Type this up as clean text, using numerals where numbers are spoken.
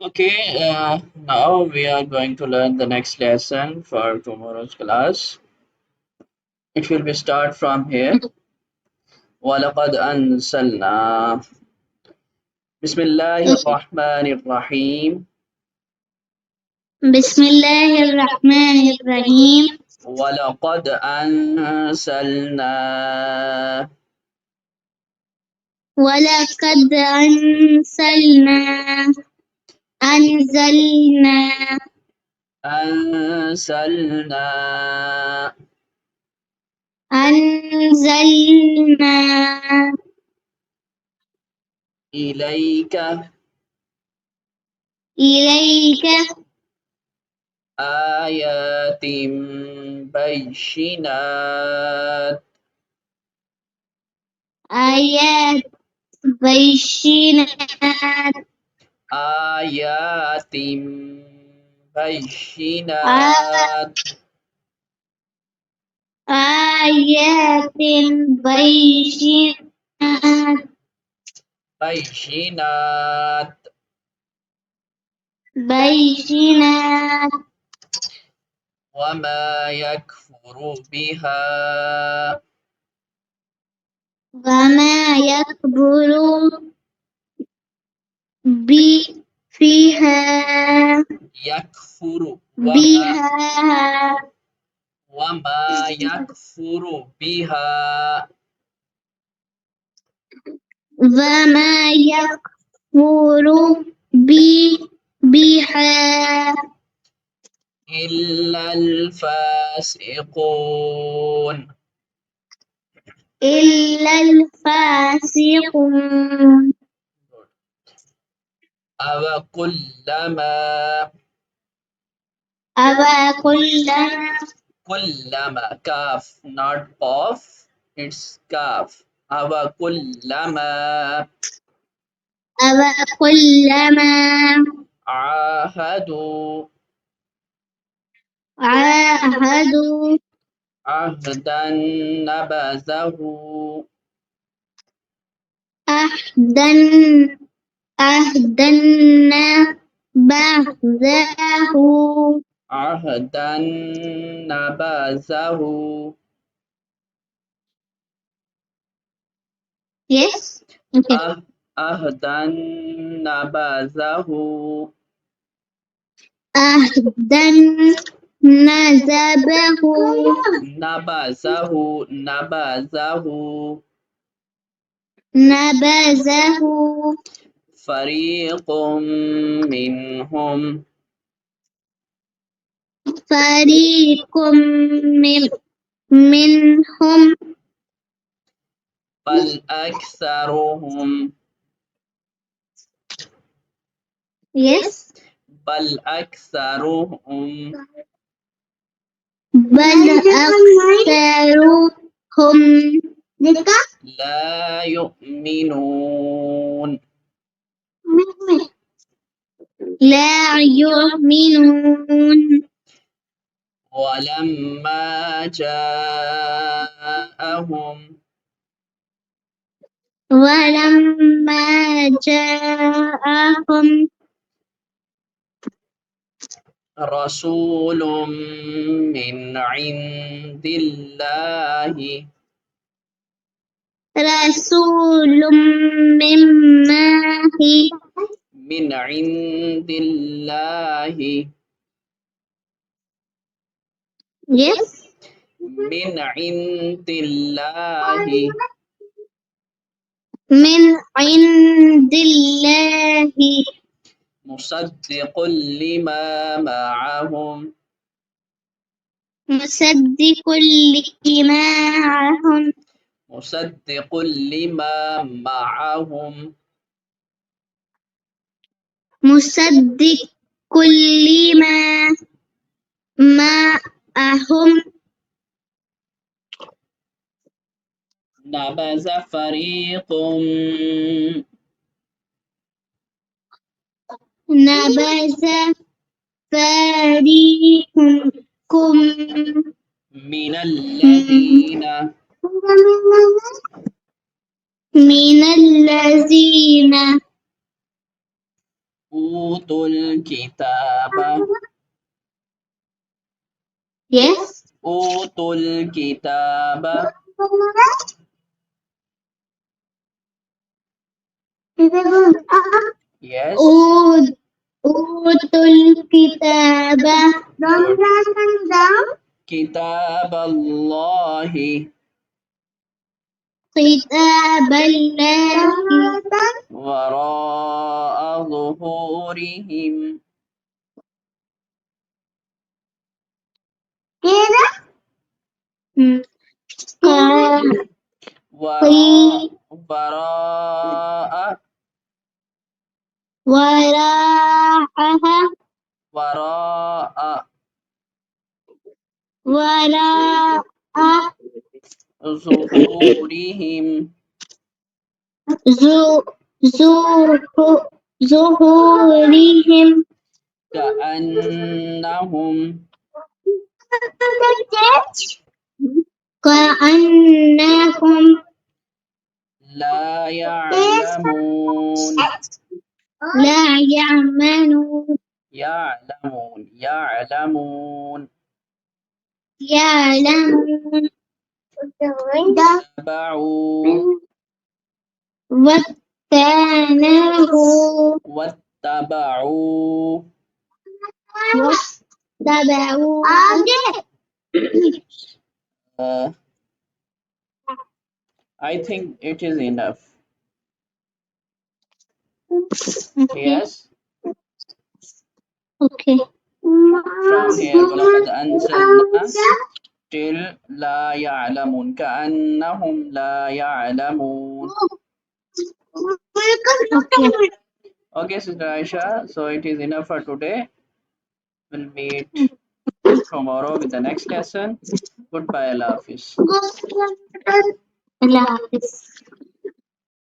Okay, now we are going to learn the next lesson for tomorrow's class. It will be start from here. وَلَقَدْ أَنزَلْنَا بسم الله الرحمن الرحيم. بسم الله الرحمن الرحيم. وَلَقَدْ أَنزَلْنَا ولقد أنزلنا أنزلنا أنزلنا إليك إليك آيات بينات آيات بينات آيات بينات آيات بينات بينات بينات وما يكفر بها وما يكبر فيها يكفر بها وما يكفر بها وما يكفر بها إلا الفاسقون إلا الفاسقون أو كلما كاف not off it's كاف أو كلما كلما عاهدوا عاهدوا عهدا نبذه عهدا عهدا بعده. عهدا نبذه Yes. Okay. عهدا نبذه عهدا نزبه نبذه فريق منهم فريق منهم بل أكثرهم yes بل أكثرهم بل أكثرهم لا يؤمنون لا يؤمنون ولما جاءهم ولما جاءهم رسول من عند الله رسول مما هي من عند الله yes من عند الله من عند الله مصدق لما معهم مصدق لما معهم مصدق لما معهم مصدق لما معهم نبذ فريق نبذ فريق من الذين من الذين أوتوا الكتاب Yes. أوتوا الكتاب Yes. أوتوا الكتاب كتاب الله كتاب الله وراء ظهورهم وراء وراء وراءها وراء وراء ظهورهم زو ظهورهم كأنهم كأنهم لا يعلمون لا يعملون يعلمون يعلمون اتبعوا واتبعوا واتبعوا واتبعوا uh, I think it is enough. Okay. Yes, Okay. from here ولقد أنزلنا till لا يعلمون كأنهم لا يعلمون. Okay. Okay, Sister Aisha, so it is enough for today. We'll meet tomorrow with the next lesson. Goodbye, Allah Hafiz. Allah Hafiz.